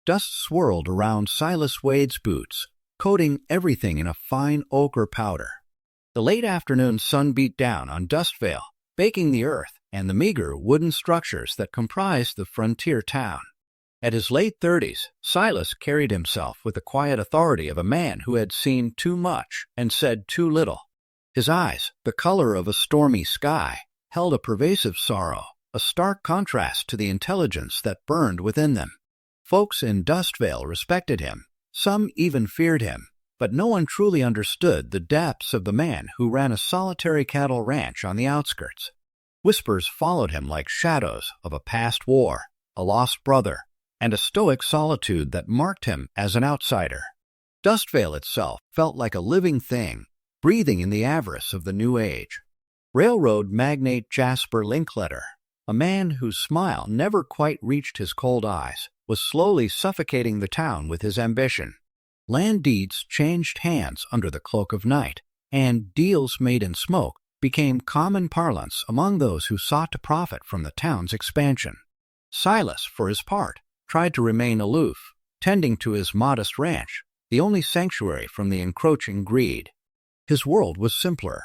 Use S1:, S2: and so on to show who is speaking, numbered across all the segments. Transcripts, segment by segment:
S1: Dust swirled around Silas Wade's boots, coating everything in a fine ochre powder. The late afternoon sun beat down on Dustvale, baking the earth and the meager wooden structures that comprised the frontier town. At his late 30s, Silas carried himself with the quiet authority of a man who had seen too much and said too little. His eyes, the color of a stormy sky, held a pervasive sorrow, a stark contrast to the intelligence that burned within them. Folks in Dustvale respected him, some even feared him, but no one truly understood the depths of the man who ran a solitary cattle ranch on the outskirts. Whispers followed him like shadows of a past war, a lost brother, and a stoic solitude that marked him as an outsider. Dustvale itself felt like a living thing, breathing in the avarice of the new age. Railroad magnate Jasper Linkletter, a man whose smile never quite reached his cold eyes, was slowly suffocating the town with his ambition. Land deeds changed hands under the cloak of night, and deals made in smoke became common parlance among those who sought to profit from the town's expansion. Silas, for his part, tried to remain aloof, tending to his modest ranch, the only sanctuary from the encroaching greed. His world was simpler.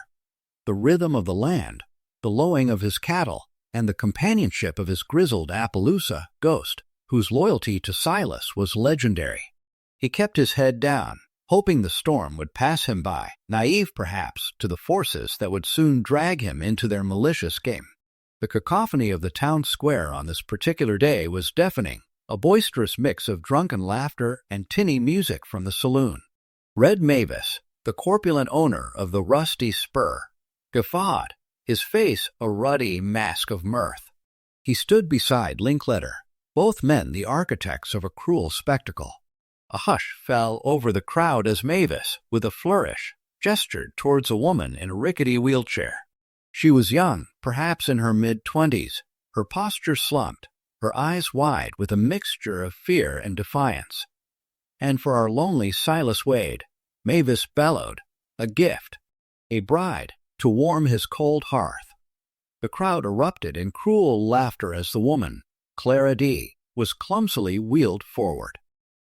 S1: The rhythm of the land, the lowing of his cattle, and the companionship of his grizzled Appaloosa ghost, whose loyalty to Silas was legendary. He kept his head down, hoping the storm would pass him by, naive perhaps to the forces that would soon drag him into their malicious game. The cacophony of the town square on this particular day was deafening, a boisterous mix of drunken laughter and tinny music from the saloon. Red Mavis, the corpulent owner of the Rusty Spur, guffawed, his face a ruddy mask of mirth. He stood beside Linkletter, both men the architects of a cruel spectacle. A hush fell over the crowd as Mavis, with a flourish, gestured towards a woman in a rickety wheelchair. She was young, perhaps in her mid-20s, her posture slumped, her eyes wide with a mixture of fear and defiance. And for our lonely Silas Wade, Mavis bellowed, a gift, a bride, to warm his cold hearth. The crowd erupted in cruel laughter as the woman, Clara D., was clumsily wheeled forward.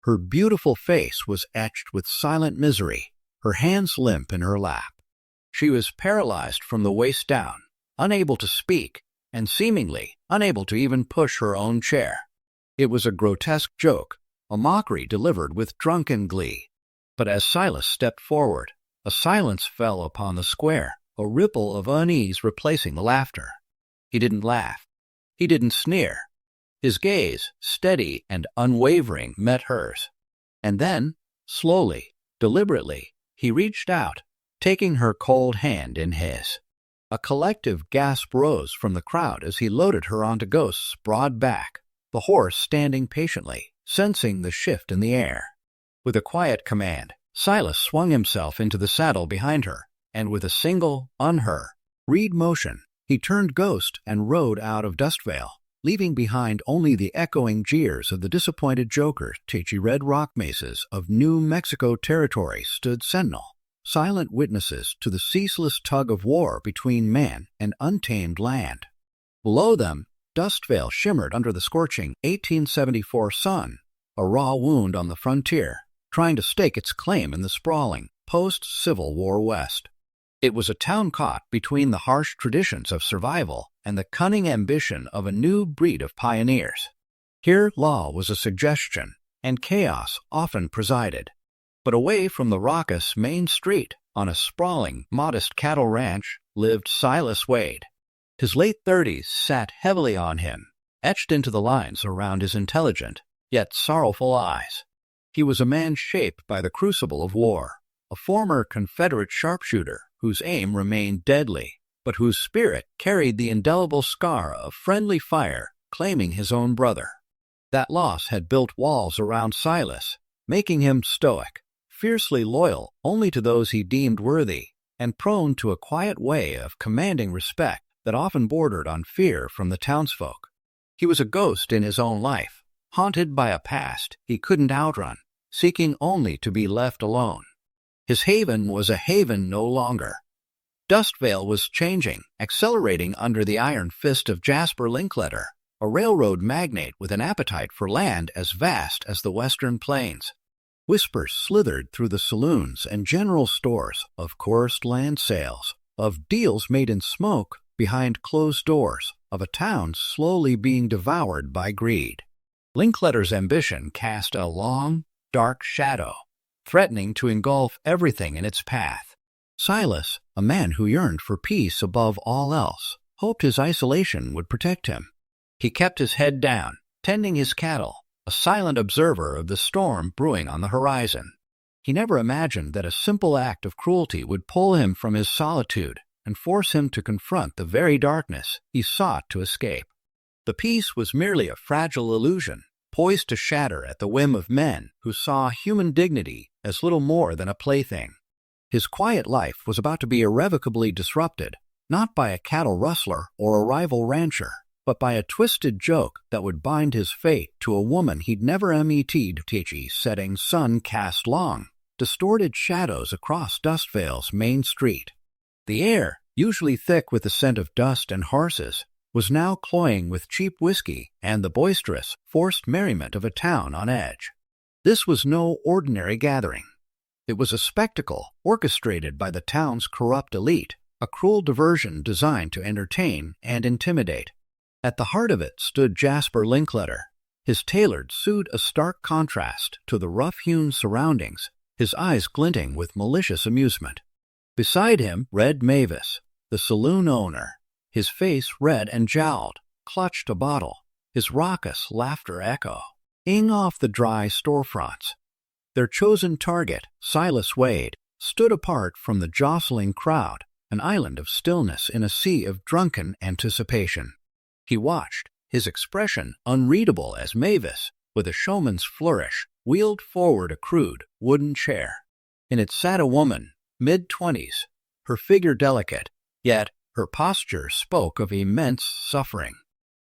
S1: Her beautiful face was etched with silent misery, her hands limp in her lap. She was paralyzed from the waist down, unable to speak, and seemingly unable to even push her own chair. It was a grotesque joke, a mockery delivered with drunken glee. But as Silas stepped forward, a silence fell upon the square, a ripple of unease replacing the laughter. He didn't laugh. He didn't sneer. His gaze, steady and unwavering, met hers. And then, slowly, deliberately, he reached out, taking her cold hand in his. A collective gasp rose from the crowd as he loaded her onto Ghost's broad back, the horse standing patiently, sensing the shift in the air. With a quiet command, Silas swung himself into the saddle behind her, and with a single, reed motion, he turned Ghost and rode out of Dustvale, leaving behind only the echoing jeers of the disappointed jokers. Red rock mesas of New Mexico territory stood sentinel, silent witnesses to the ceaseless tug of war between man and untamed land. Below them, Dustvale shimmered under the scorching 1874 sun, a raw wound on the frontier, trying to stake its claim in the sprawling, post-Civil War West. It was a town caught between the harsh traditions of survival and the cunning ambition of a new breed of pioneers. Here law was a suggestion, and chaos often presided. But away from the raucous main street, on a sprawling, modest cattle ranch, lived Silas Wade. His late 30s sat heavily on him, etched into the lines around his intelligent, yet sorrowful eyes. He was a man shaped by the crucible of war, a former Confederate sharpshooter whose aim remained deadly, but whose spirit carried the indelible scar of friendly fire claiming his own brother. That loss had built walls around Silas, making him stoic, fiercely loyal only to those he deemed worthy, and prone to a quiet way of commanding respect that often bordered on fear from the townsfolk. He was a ghost in his own life, haunted by a past he couldn't outrun, seeking only to be left alone. His haven was a haven no longer. Dustvale was changing, accelerating under the iron fist of Jasper Linkletter, a railroad magnate with an appetite for land as vast as the western plains. Whispers slithered through the saloons and general stores of coursed land sales, of deals made in smoke behind closed doors, of a town slowly being devoured by greed. Linkletter's ambition cast a long, dark shadow, threatening to engulf everything in its path. Silas, a man who yearned for peace above all else, hoped his isolation would protect him. He kept his head down, tending his cattle, a silent observer of the storm brewing on the horizon. He never imagined that a simple act of cruelty would pull him from his solitude and force him to confront the very darkness he sought to escape. The peace was merely a fragile illusion, poised to shatter at the whim of men who saw human dignity as little more than a plaything. His quiet life was about to be irrevocably disrupted, not by a cattle rustler or a rival rancher, but by a twisted joke that would bind his fate to a woman he'd never met. The setting sun cast long, distorted shadows across Dustvale's main street. The air, usually thick with the scent of dust and horses, was now cloying with cheap whiskey and the boisterous, forced merriment of a town on edge. This was no ordinary gathering. It was a spectacle orchestrated by the town's corrupt elite, a cruel diversion designed to entertain and intimidate. At the heart of it stood Jasper Linkletter, his tailored suit a stark contrast to the rough-hewn surroundings, his eyes glinting with malicious amusement. Beside him, Red Mavis, the saloon owner, his face red and jowled, clutched a bottle, his raucous laughter echoing off the dry storefronts. Their chosen target, Silas Wade, stood apart from the jostling crowd, an island of stillness in a sea of drunken anticipation. He watched, his expression unreadable as Mavis, with a showman's flourish, wheeled forward a crude wooden chair. In it sat a woman, mid-20s, her figure delicate, yet her posture spoke of immense suffering.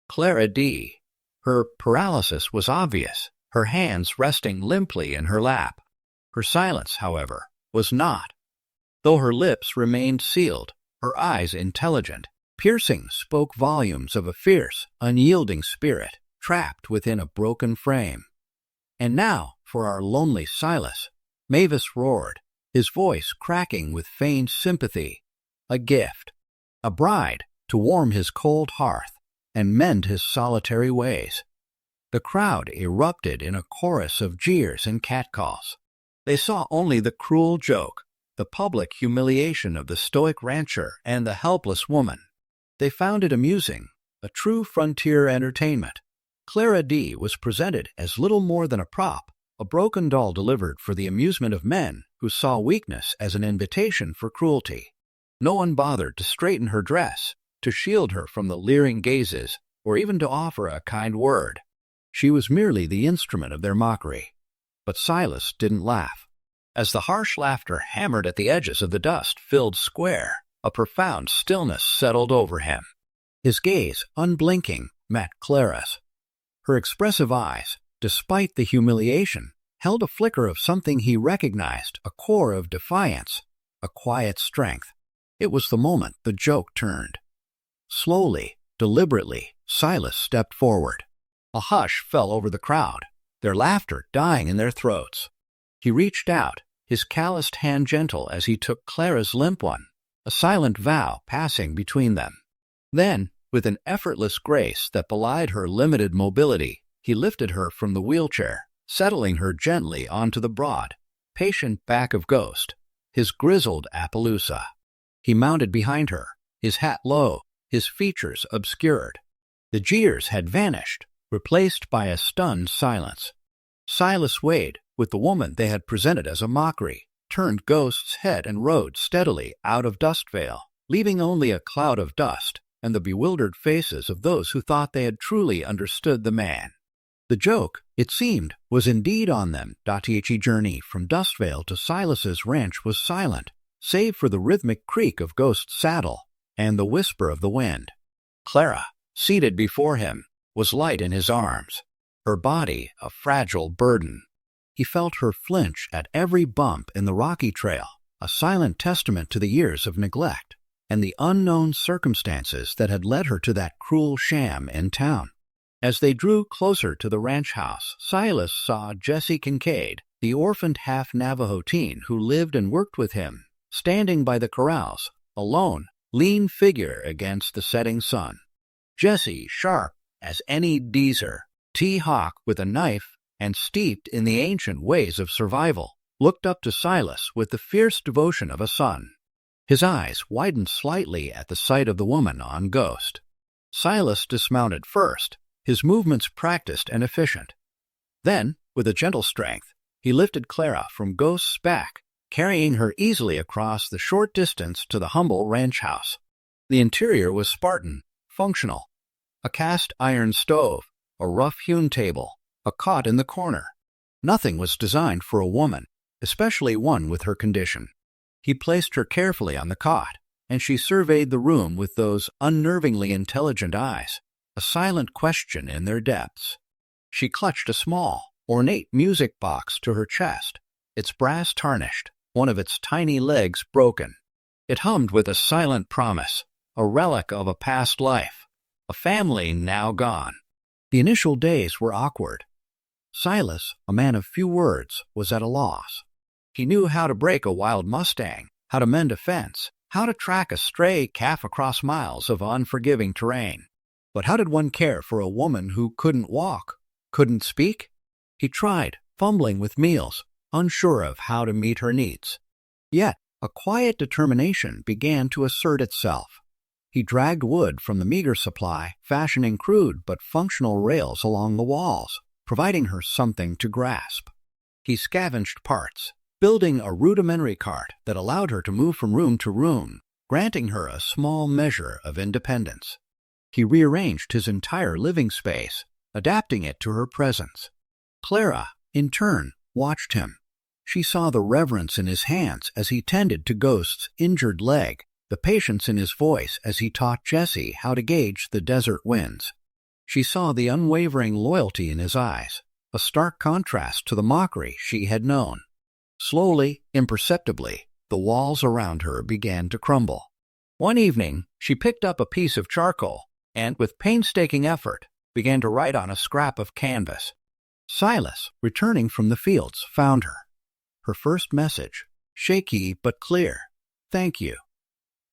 S1: Clara D. Her paralysis was obvious, her hands resting limply in her lap. Her silence, however, was not. Though her lips remained sealed, her eyes intelligent, piercing, spoke volumes of a fierce, unyielding spirit trapped within a broken frame. And now, for our lonely Silas, Mavis roared, his voice cracking with feigned sympathy. A gift, a bride to warm his cold hearth and mend his solitary ways. The crowd erupted in a chorus of jeers and catcalls. They saw only the cruel joke, the public humiliation of the stoic rancher and the helpless woman. They found it amusing, a true frontier entertainment. Clara D. was presented as little more than a prop, a broken doll delivered for the amusement of men who saw weakness as an invitation for cruelty. No one bothered to straighten her dress, to shield her from the leering gazes, or even to offer a kind word. She was merely the instrument of their mockery. But Silas didn't laugh. As the harsh laughter hammered at the edges of the dust-filled square, a profound stillness settled over him. His gaze, unblinking, met Clara's. Her expressive eyes, despite the humiliation, held a flicker of something he recognized, a core of defiance, a quiet strength. It was the moment the joke turned. Slowly, deliberately, Silas stepped forward. A hush fell over the crowd, their laughter dying in their throats. He reached out, his calloused hand gentle as he took Clara's limp one, a silent vow passing between them. Then, with an effortless grace that belied her limited mobility, he lifted her from the wheelchair, settling her gently onto the broad, patient back of Ghost, his grizzled Appaloosa. He mounted behind her, his hat low, his features obscured. The jeers had vanished, replaced by a stunned silence. Silas Wade, with the woman they had presented as a mockery, turned Ghost's head and rode steadily out of Dustvale, leaving only a cloud of dust and the bewildered faces of those who thought they had truly understood the man. The joke, it seemed, was indeed on them. The journey from Dustvale to Silas's ranch was silent, save for the rhythmic creak of Ghost's saddle and the whisper of the wind. Clara, seated before him, was light in his arms, her body a fragile burden. He felt her flinch at every bump in the rocky trail, a silent testament to the years of neglect and the unknown circumstances that had led her to that cruel sham in town. As they drew closer to the ranch house, Silas saw Jesse Kincaid, the orphaned half-Navajo teen who lived and worked with him, standing by the corrals, a lone, lean figure against the setting sun. Jesse, sharp as any deezer, T-Hawk with a knife and steeped in the ancient ways of survival, looked up to Silas with the fierce devotion of a son. His eyes widened slightly at the sight of the woman on Ghost. Silas dismounted first, his movements practiced and efficient. Then, with a gentle strength, he lifted Clara from Ghost's back, carrying her easily across the short distance to the humble ranch house. The interior was Spartan, functional. A cast iron stove, a rough-hewn table, a cot in the corner. Nothing was designed for a woman, especially one with her condition. He placed her carefully on the cot, and she surveyed the room with those unnervingly intelligent eyes, a silent question in their depths. She clutched a small, ornate music box to her chest, its brass tarnished, one of its tiny legs broken. It hummed with a silent promise, a relic of a past life, a family now gone. The initial days were awkward. Silas, a man of few words, was at a loss. He knew how to break a wild Mustang, how to mend a fence, how to track a stray calf across miles of unforgiving terrain. But how did one care for a woman who couldn't walk, couldn't speak? He tried, fumbling with meals, unsure of how to meet her needs. Yet, a quiet determination began to assert itself. He dragged wood from the meager supply, fashioning crude but functional rails along the walls, providing her something to grasp. He scavenged parts, building a rudimentary cart that allowed her to move from room to room, granting her a small measure of independence. He rearranged his entire living space, adapting it to her presence. Clara, in turn, watched him. She saw the reverence in his hands as he tended to Ghost's injured leg, the patience in his voice as he taught Jesse how to gauge the desert winds. She saw the unwavering loyalty in his eyes, a stark contrast to the mockery she had known. Slowly, imperceptibly, the walls around her began to crumble. One evening, she picked up a piece of charcoal and, with painstaking effort, began to write on a scrap of canvas. Silas, returning from the fields, found her. Her first message, shaky but clear, "Thank you."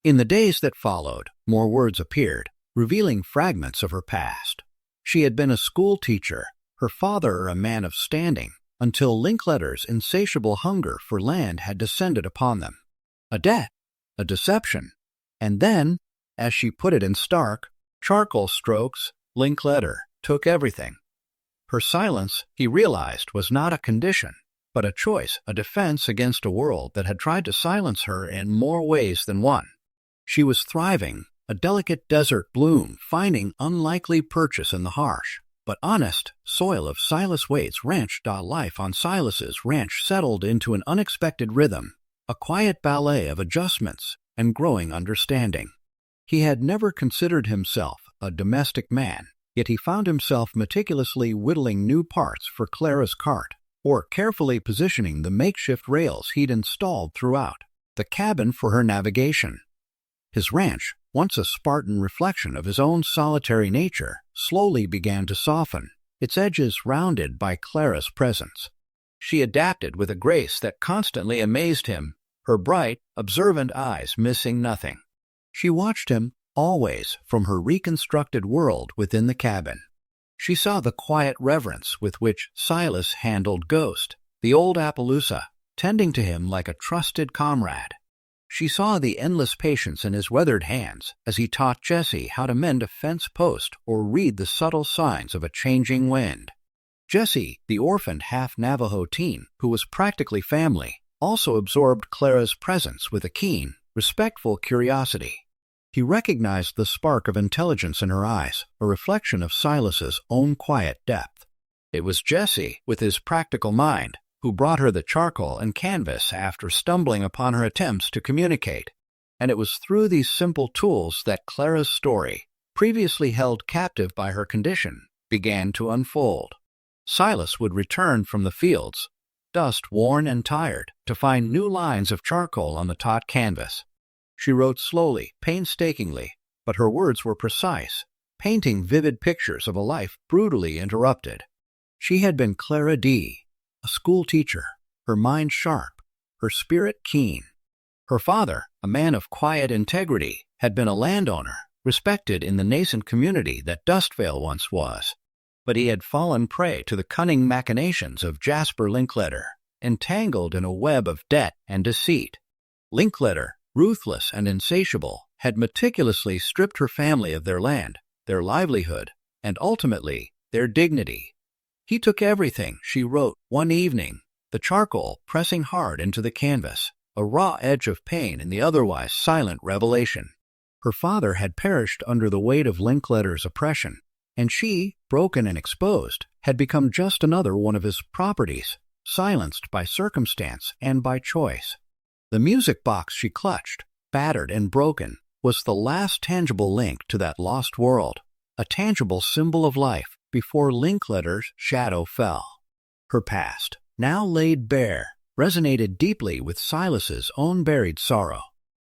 S1: In the days that followed, more words appeared, revealing fragments of her past. She had been a school teacher, her father a man of standing, until Linkletter's insatiable hunger for land had descended upon them. A debt, a deception, and then, as she put it in stark, charcoal strokes, Linkletter took everything. Her silence, he realized, was not a condition, but a choice, a defense against a world that had tried to silence her in more ways than one. She was thriving, a delicate desert bloom, finding unlikely purchase in the harsh, but honest soil of Silas Wade's ranch. Life on Silas's ranch settled into an unexpected rhythm, a quiet ballet of adjustments and growing understanding. He had never considered himself a domestic man, yet he found himself meticulously whittling new parts for Clara's cart, or carefully positioning the makeshift rails he'd installed throughout the cabin for her navigation. His ranch, once a Spartan reflection of his own solitary nature, slowly began to soften, its edges rounded by Clara's presence. She adapted with a grace that constantly amazed him, her bright, observant eyes missing nothing. She watched him, always, from her reconstructed world within the cabin. She saw the quiet reverence with which Silas handled Ghost, the old Appaloosa, tending to him like a trusted comrade. She saw the endless patience in his weathered hands as he taught Jesse how to mend a fence post or read the subtle signs of a changing wind. Jesse, the orphaned half-Navajo teen who was practically family, also absorbed Clara's presence with a keen, respectful curiosity. He recognized the spark of intelligence in her eyes, a reflection of Silas's own quiet depth. It was Jesse, with his practical mind, who brought her the charcoal and canvas after stumbling upon her attempts to communicate. And it was through these simple tools that Clara's story, previously held captive by her condition, began to unfold. Silas would return from the fields, dust-worn and tired, to find new lines of charcoal on the taut canvas. She wrote slowly, painstakingly, but her words were precise, painting vivid pictures of a life brutally interrupted. She had been Clara D., a school teacher, her mind sharp, her spirit keen. Her father, a man of quiet integrity, had been a landowner, respected in the nascent community that Dustvale once was. But he had fallen prey to the cunning machinations of Jasper Linkletter, entangled in a web of debt and deceit. Linkletter, ruthless and insatiable, had meticulously stripped her family of their land, their livelihood, and ultimately their dignity. He took everything, she wrote one evening, the charcoal pressing hard into the canvas, a raw edge of pain in the otherwise silent revelation. Her father had perished under the weight of Linkletter's oppression, and she, broken and exposed, had become just another one of his properties, silenced by circumstance and by choice. The music box she clutched, battered and broken, was the last tangible link to that lost world, a tangible symbol of life before Linkletter's shadow fell. Her past, now laid bare, resonated deeply with Silas's own buried sorrow.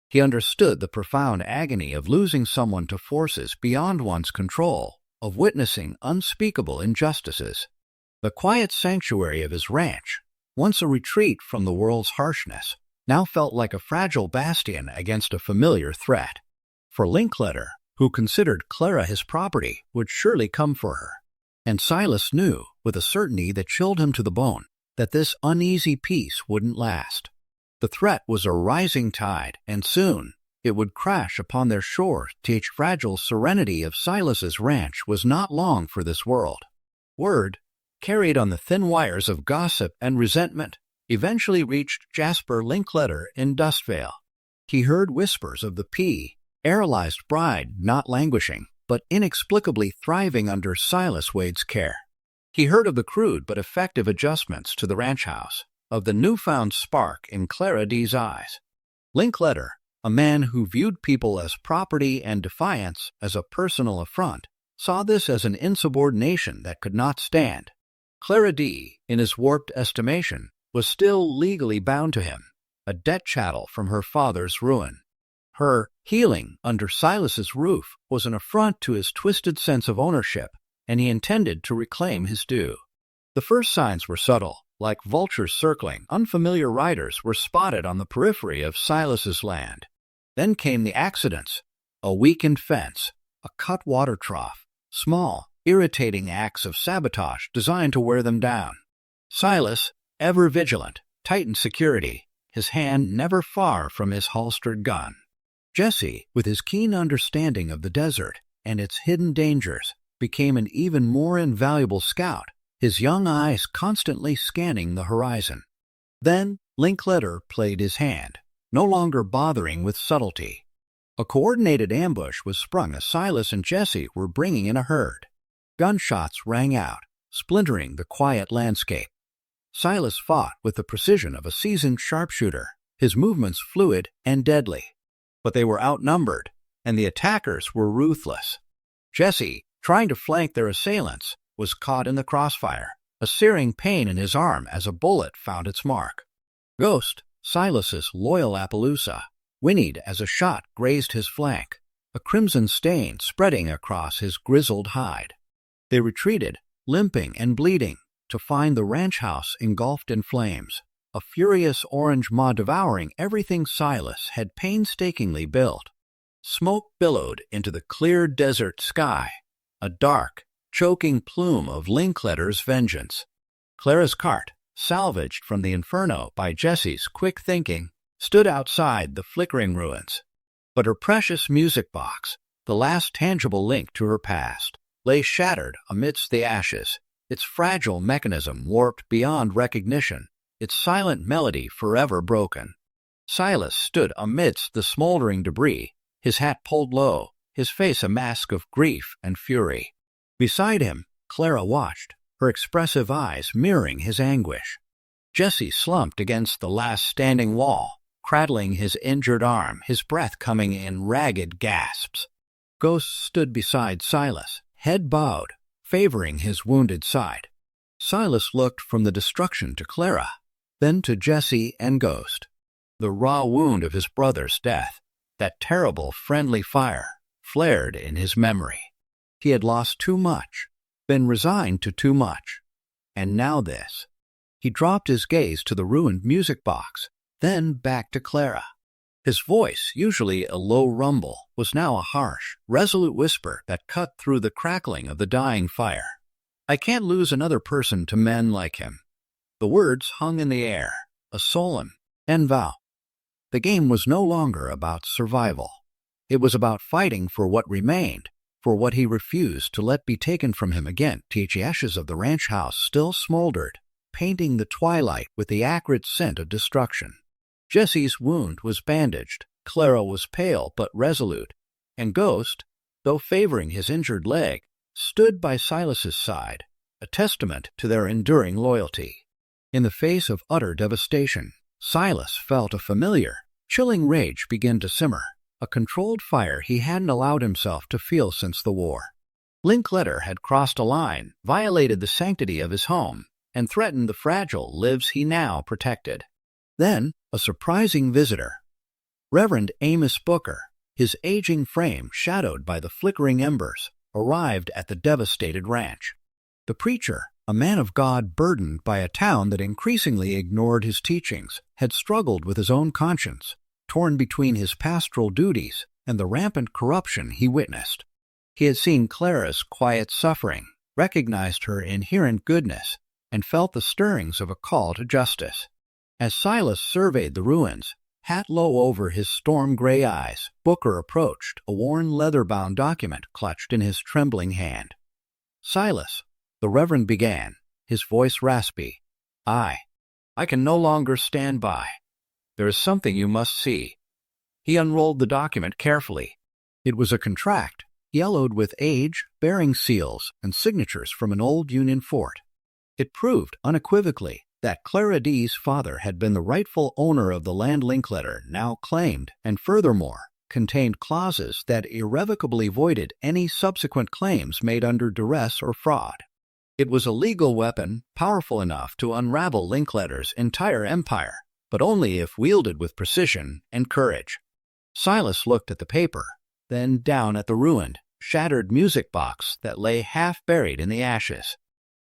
S1: He understood the profound agony of losing someone to forces beyond one's control, of witnessing unspeakable injustices. The quiet sanctuary of his ranch, once a retreat from the world's harshness, now felt like a fragile bastion against a familiar threat. For Linkletter, who considered Clara his property, would surely come for her. And Silas knew, with a certainty that chilled him to the bone, that this uneasy peace wouldn't last. The threat was a rising tide, and soon it would crash upon their shore. The fragile serenity of Silas's ranch was not long for this world. Word, carried on the thin wires of gossip and resentment, eventually reached Jasper Linkletter in Dustvale. He heard whispers of the paralyzed bride not languishing, but inexplicably thriving under Silas Wade's care. He heard of the crude but effective adjustments to the ranch house, of the newfound spark in Clara D's eyes. Linkletter, a man who viewed people as property and defiance as a personal affront, saw this as an insubordination that could not stand. Clara D., in his warped estimation, was still legally bound to him, a debt chattel from her father's ruin. Her healing under Silas's roof was an affront to his twisted sense of ownership, and he intended to reclaim his due. The first signs were subtle. Like vultures circling, unfamiliar riders were spotted on the periphery of Silas's land. Then came the accidents: a weakened fence, a cut water trough, small, irritating acts of sabotage designed to wear them down. Silas, ever vigilant, tightened security, his hand never far from his holstered gun. Jesse, with his keen understanding of the desert and its hidden dangers, became an even more invaluable scout, his young eyes constantly scanning the horizon. Then Linkletter played his hand, no longer bothering with subtlety. A coordinated ambush was sprung as Silas and Jesse were bringing in a herd. Gunshots rang out, splintering the quiet landscape. Silas fought with the precision of a seasoned sharpshooter, his movements fluid and deadly. But they were outnumbered, and the attackers were ruthless. Jesse, trying to flank their assailants, was caught in the crossfire, a searing pain in his arm as a bullet found its mark. Ghost, Silas's loyal Appaloosa, whinnied as a shot grazed his flank, a crimson stain spreading across his grizzled hide. They retreated, limping and bleeding, to find the ranch house engulfed in flames, a furious orange maw devouring everything Silas had painstakingly built. Smoke billowed into the clear desert sky, a dark, choking plume of Linkletter's vengeance. Clara's cart, salvaged from the inferno by Jesse's quick thinking, stood outside the flickering ruins. But her precious music box, the last tangible link to her past, lay shattered amidst the ashes, its fragile mechanism warped beyond recognition, its silent melody forever broken. Silas stood amidst the smoldering debris, his hat pulled low, his face a mask of grief and fury. Beside him, Clara watched, her expressive eyes mirroring his anguish. Jesse slumped against the last standing wall, cradling his injured arm, his breath coming in ragged gasps. Ghost stood beside Silas, head bowed, favoring his wounded side. Silas looked from the destruction to Clara, then to Jesse and Ghost. The raw wound of his brother's death, that terrible friendly fire, flared in his memory. He had lost too much, been resigned to too much. And now this. He dropped his gaze to the ruined music box, then back to Clara. His voice, usually a low rumble, was now a harsh, resolute whisper that cut through the crackling of the dying fire. I can't lose another person to men like him. The words hung in the air, a solemn end vow. The game was no longer about survival. It was about fighting for what remained, for what he refused to let be taken from him again. The ashes of the ranch house still smoldered, painting the twilight with the acrid scent of destruction. Jesse's wound was bandaged, Clara was pale but resolute, and Ghost, though favoring his injured leg, stood by Silas's side, a testament to their enduring loyalty. In the face of utter devastation, Silas felt a familiar, chilling rage begin to simmer, a controlled fire he hadn't allowed himself to feel since the war. Linkletter had crossed a line, violated the sanctity of his home, and threatened the fragile lives he now protected. Then, a surprising visitor. Reverend Amos Booker, his aging frame shadowed by the flickering embers, arrived at the devastated ranch. The preacher, a man of God burdened by a town that increasingly ignored his teachings, had struggled with his own conscience, torn between his pastoral duties and the rampant corruption he witnessed. He had seen Clara's quiet suffering, recognized her inherent goodness, and felt the stirrings of a call to justice. As Silas surveyed the ruins, hat low over his storm-gray eyes, Booker approached, a worn leather-bound document clutched in his trembling hand. "Silas," the Reverend began, his voice raspy, I can no longer stand by. There is something you must see." He unrolled the document carefully. It was a contract, yellowed with age, bearing seals and signatures from an old Union fort. It proved unequivocally that Clara D's father had been the rightful owner of the land Linkletter now claimed, and furthermore, contained clauses that irrevocably voided any subsequent claims made under duress or fraud. It was a legal weapon powerful enough to unravel Linkletter's entire empire, but only if wielded with precision and courage. Silas looked at the paper, then down at the ruined, shattered music box that lay half buried in the ashes.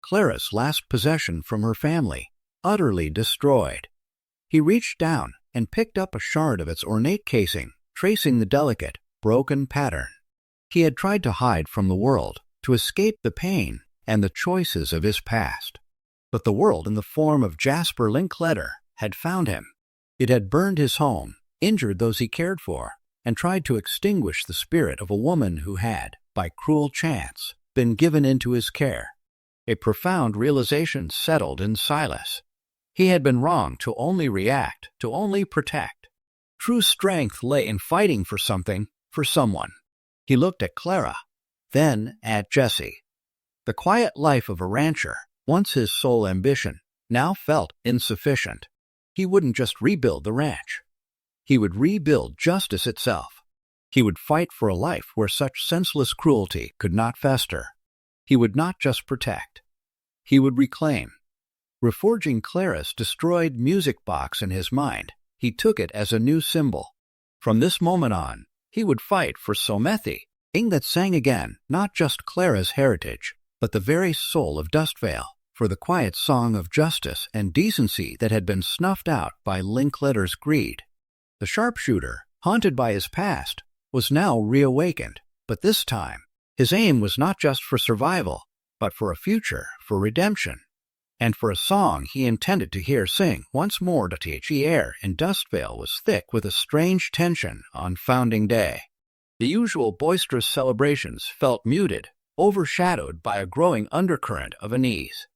S1: Clara's last possession from her family, utterly destroyed. He reached down and picked up a shard of its ornate casing, tracing the delicate, broken pattern. He had tried to hide from the world, to escape the pain and the choices of his past. But the world, in the form of Jasper Linkletter, had found him. It had burned his home, injured those he cared for, and tried to extinguish the spirit of a woman who had, by cruel chance, been given into his care. A profound realization settled in Silas. He had been wrong to only react, to only protect. True strength lay in fighting for something, for someone. He looked at Clara, then at Jesse. The quiet life of a rancher, once his sole ambition, now felt insufficient. He wouldn't just rebuild the ranch. He would rebuild justice itself. He would fight for a life where such senseless cruelty could not fester. He would not just protect. He would reclaim. Reforging Clara's destroyed music box in his mind, he took it as a new symbol. From this moment on, he would fight for Somethi, thing that sang again not just Clara's heritage, but the very soul of Dustvale, for the quiet song of justice and decency that had been snuffed out by Linkletter's greed. The sharpshooter, haunted by his past, was now reawakened, but this time, his aim was not just for survival, but for a future, for redemption, and for a song he intended to hear sing once more. The air in Dustvale was thick with a strange tension on Founding Day. The usual boisterous celebrations felt muted, overshadowed by a growing undercurrent of unease.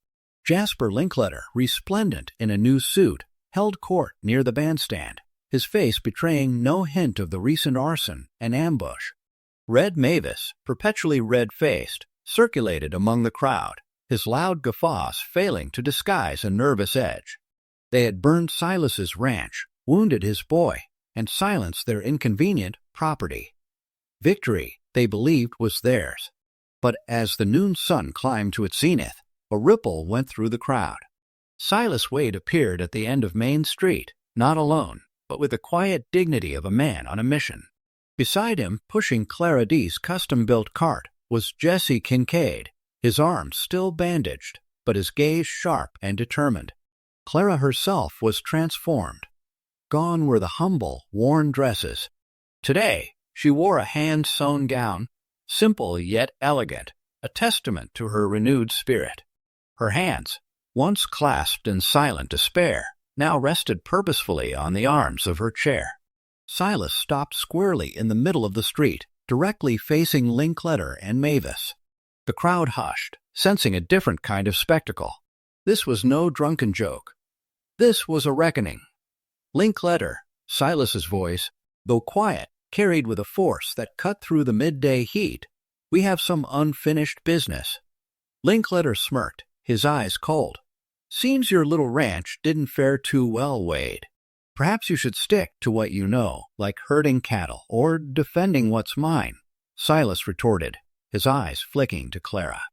S1: Jasper Linkletter, resplendent in a new suit, held court near the bandstand, his face betraying no hint of the recent arson and ambush. Red Mavis, perpetually red-faced, circulated among the crowd, his loud guffaws failing to disguise a nervous edge. They had burned Silas's ranch, wounded his boy, and silenced their inconvenient property. Victory, they believed, was theirs. But as the noon sun climbed to its zenith, a ripple went through the crowd. Silas Wade appeared at the end of Main Street, not alone, but with the quiet dignity of a man on a mission. Beside him, pushing Clara D's custom-built cart, was Jesse Kincaid, his arms still bandaged, but his gaze sharp and determined. Clara herself was transformed. Gone were the humble, worn dresses. Today, she wore a hand-sewn gown, simple yet elegant, a testament to her renewed spirit. Her hands, once clasped in silent despair, now rested purposefully on the arms of her chair. Silas stopped squarely in the middle of the street, directly facing Linkletter and Mavis. The crowd hushed, sensing a different kind of spectacle. This was no drunken joke. This was a reckoning. Linkletter, Silas's voice, though quiet, carried with a force that cut through the midday heat. "We have some unfinished business." Linkletter smirked, his eyes cold. "Seems your little ranch didn't fare too well, Wade. Perhaps you should stick to what you know, like herding cattle or defending what's mine," Silas retorted, his eyes flicking to Clara.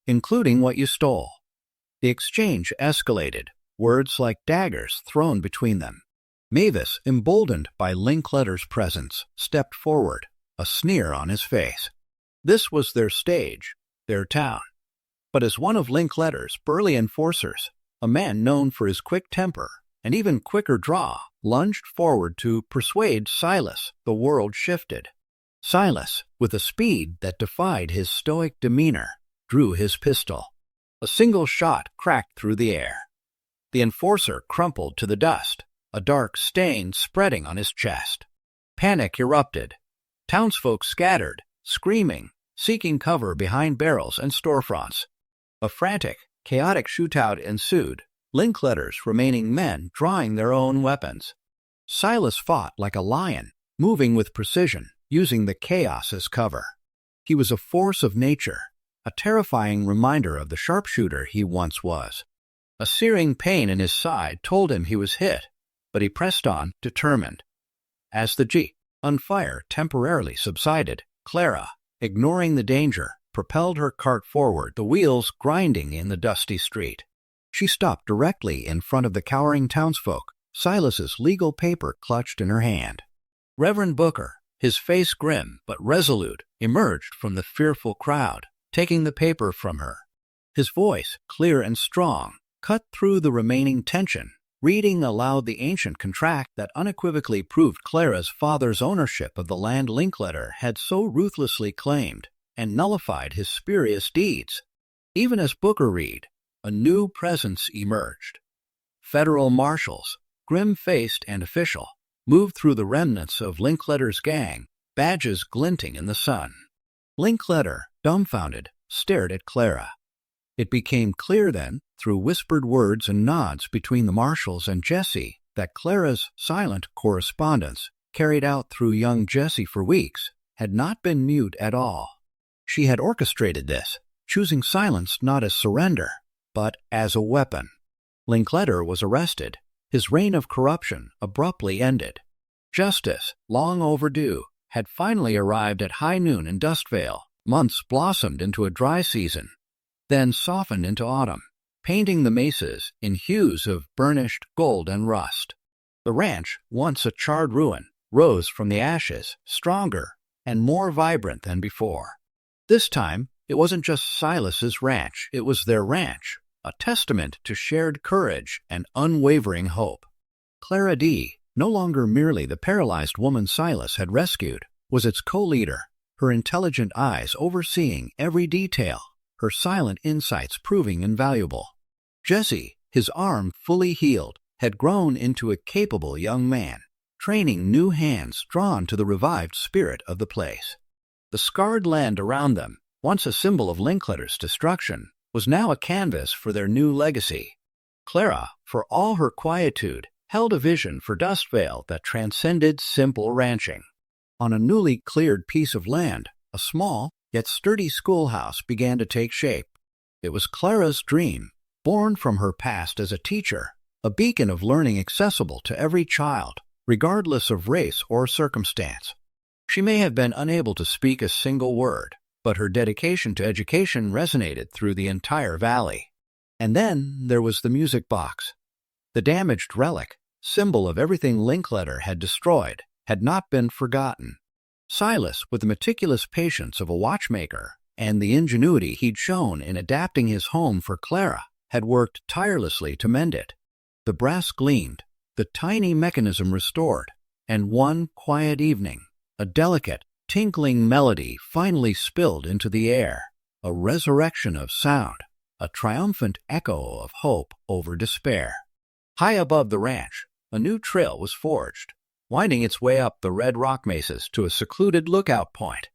S1: "Including what you stole." The exchange escalated, words like daggers thrown between them. Mavis, emboldened by Linkletter's presence, stepped forward, a sneer on his face. This was their stage, their town. But as one of Linkletter's burly enforcers, a man known for his quick temper and even quicker draw, lunged forward to persuade Silas, the world shifted. Silas, with a speed that defied his stoic demeanor, drew his pistol. A single shot cracked through the air. The enforcer crumpled to the dust, a dark stain spreading on his chest. Panic erupted. Townsfolk scattered, screaming, seeking cover behind barrels and storefronts. A frantic, chaotic shootout ensued, Linkletter's remaining men drawing their own weapons. Silas fought like a lion, moving with precision, using the chaos as cover. He was a force of nature, a terrifying reminder of the sharpshooter he once was. A searing pain in his side told him he was hit, but he pressed on, determined. As the jeep, on fire, temporarily subsided, Clara, ignoring the danger, propelled her cart forward, the wheels grinding in the dusty street. She stopped directly in front of the cowering townsfolk, Silas's legal paper clutched in her hand. Reverend Booker, his face grim but resolute, emerged from the fearful crowd, taking the paper from her. His voice, clear and strong, cut through the remaining tension. Reading aloud the ancient contract that unequivocally proved Clara's father's ownership of the land Linkletter had so ruthlessly claimed, and nullified his spurious deeds. Even as Booker read, a new presence emerged. Federal marshals, grim-faced and official, moved through the remnants of Linkletter's gang, badges glinting in the sun. Linkletter, dumbfounded, stared at Clara. It became clear then, through whispered words and nods between the marshals and Jesse, that Clara's silent correspondence, carried out through young Jesse for weeks, had not been mute at all. She had orchestrated this, choosing silence not as surrender, but as a weapon. Linkletter was arrested. His reign of corruption abruptly ended. Justice, long overdue, had finally arrived at high noon in Dustvale. Months blossomed into a dry season, then softened into autumn, painting the mesas in hues of burnished gold and rust. The ranch, once a charred ruin, rose from the ashes, stronger and more vibrant than before. This time, it wasn't just Silas's ranch, it was their ranch, a testament to shared courage and unwavering hope. Clara D., no longer merely the paralyzed woman Silas had rescued, was its co-leader, her intelligent eyes overseeing every detail, her silent insights proving invaluable. Jesse, his arm fully healed, had grown into a capable young man, training new hands drawn to the revived spirit of the place. The scarred land around them, once a symbol of Linkletter's destruction, was now a canvas for their new legacy. Clara, for all her quietude, held a vision for Dustvale that transcended simple ranching. On a newly cleared piece of land, a small, yet sturdy schoolhouse began to take shape. It was Clara's dream, born from her past as a teacher, a beacon of learning accessible to every child, regardless of race or circumstance. She may have been unable to speak a single word, but her dedication to education resonated through the entire valley. And then there was the music box. The damaged relic, symbol of everything Linkletter had destroyed, had not been forgotten. Silas, with the meticulous patience of a watchmaker, and the ingenuity he'd shown in adapting his home for Clara had worked tirelessly to mend it. The brass gleamed, the tiny mechanism restored, and one quiet evening, a delicate, tinkling melody finally spilled into the air, a resurrection of sound, a triumphant echo of hope over despair. High above the ranch, a new trail was forged, winding its way up the red rock mesas to a secluded lookout point.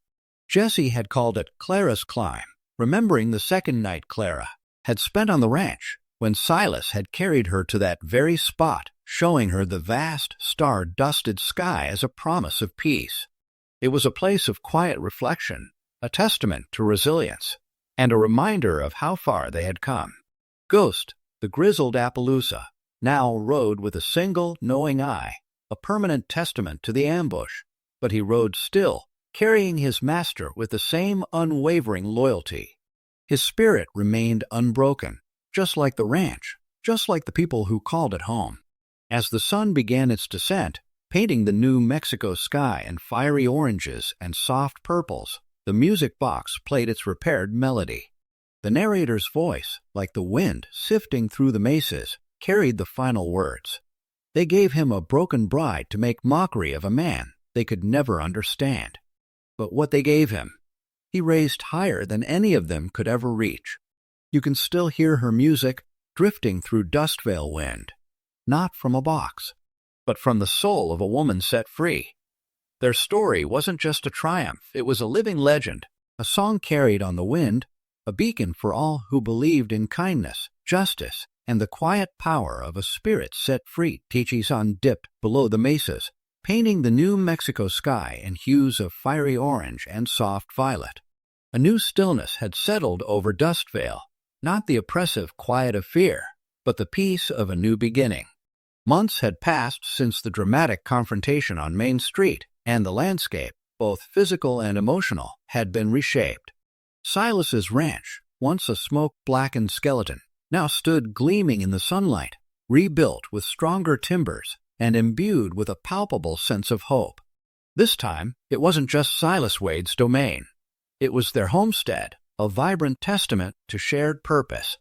S1: Jesse had called it Clara's Climb, remembering the second night Clara had spent on the ranch when Silas had carried her to that very spot, showing her the vast, star-dusted sky as a promise of peace. It was a place of quiet reflection, a testament to resilience, and a reminder of how far they had come. Ghost, the grizzled Appaloosa, now rode with a single, knowing eye, a permanent testament to the ambush, but he rode still, carrying his master with the same unwavering loyalty. His spirit remained unbroken, just like the ranch, just like the people who called it home. As the sun began its descent, painting the New Mexico sky in fiery oranges and soft purples, the music box played its repaired melody. The narrator's voice, like the wind sifting through the mesas, carried the final words. They gave him a broken bride to make mockery of a man they could never understand. But what they gave him, he raised higher than any of them could ever reach. You can still hear her music drifting through Dustvale wind, not from a box, but from the soul of a woman set free. Their story wasn't just a triumph, it was a living legend, a song carried on the wind, a beacon for all who believed in kindness, justice, and the quiet power of a spirit set free. Tichizan dipped below the mesas, painting the New Mexico sky in hues of fiery orange and soft violet. A new stillness had settled over Dustvale, not the oppressive quiet of fear, but the peace of a new beginning. Months had passed since the dramatic confrontation on Main Street, and the landscape, both physical and emotional, had been reshaped. Silas's ranch, once a smoke-blackened skeleton, now stood gleaming in the sunlight, rebuilt with stronger timbers and imbued with a palpable sense of hope. This time, it wasn't just Silas Wade's domain. It was their homestead, a vibrant testament to shared purpose.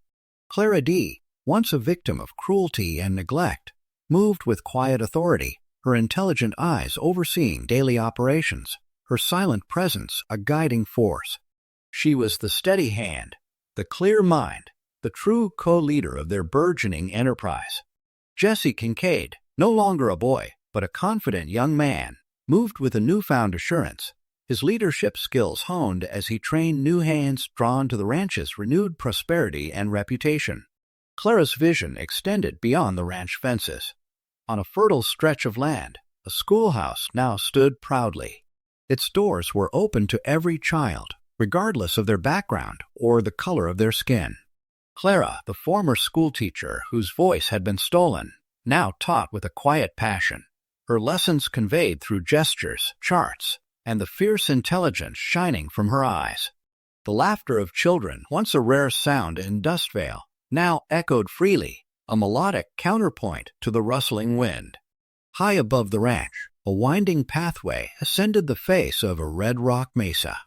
S1: Clara D., once a victim of cruelty and neglect, moved with quiet authority, her intelligent eyes overseeing daily operations, her silent presence a guiding force. She was the steady hand, the clear mind, the true co-leader of their burgeoning enterprise. Jesse Kincaid, no longer a boy, but a confident young man, moved with a newfound assurance, his leadership skills honed as he trained new hands drawn to the ranch's renewed prosperity and reputation. Clara's vision extended beyond the ranch fences. On a fertile stretch of land, a schoolhouse now stood proudly. Its doors were open to every child, regardless of their background or the color of their skin. Clara, the former schoolteacher whose voice had been stolen, now taught with a quiet passion, her lessons conveyed through gestures, charts, and the fierce intelligence shining from her eyes. The laughter of children, once a rare sound in Dustvale, now echoed freely, a melodic counterpoint to the rustling wind. High above the ranch, a winding pathway ascended the face of a red rock mesa.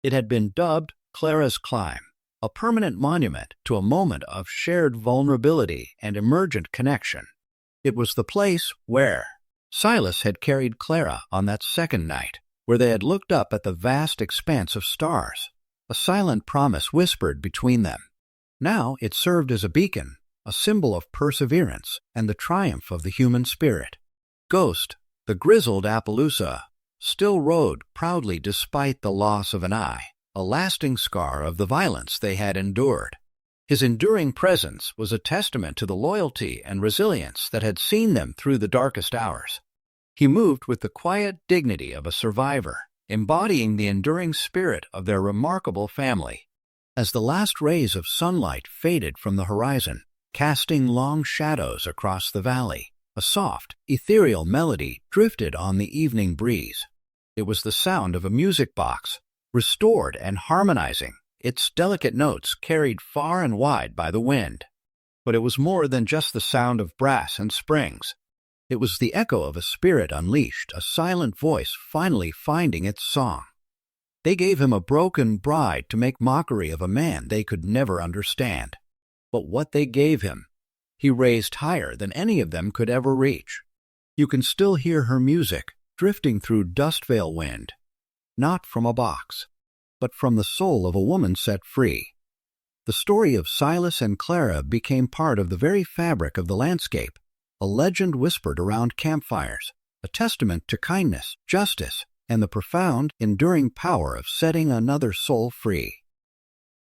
S1: It had been dubbed Clara's Climb, a permanent monument to a moment of shared vulnerability and emergent connection. It was the place where Silas had carried Clara on that second night, where they had looked up at the vast expanse of stars, a silent promise whispered between them. Now it served as a beacon, a symbol of perseverance and the triumph of the human spirit. Ghost, the grizzled Appaloosa, still rode proudly despite the loss of an eye, a lasting scar of the violence they had endured. His enduring presence was a testament to the loyalty and resilience that had seen them through the darkest hours. He moved with the quiet dignity of a survivor, embodying the enduring spirit of their remarkable family. As the last rays of sunlight faded from the horizon, casting long shadows across the valley, a soft, ethereal melody drifted on the evening breeze. It was the sound of a music box, restored and harmonizing, its delicate notes carried far and wide by the wind. But it was more than just the sound of brass and springs. It was the echo of a spirit unleashed, a silent voice finally finding its song. They gave him a broken bride to make mockery of a man they could never understand. But what they gave him, he raised higher than any of them could ever reach. You can still hear her music drifting through Dustvale wind, not from a box, but from the soul of a woman set free. The story of Silas and Clara became part of the very fabric of the landscape, a legend whispered around campfires, a testament to kindness, justice, and the profound, enduring power of setting another soul free.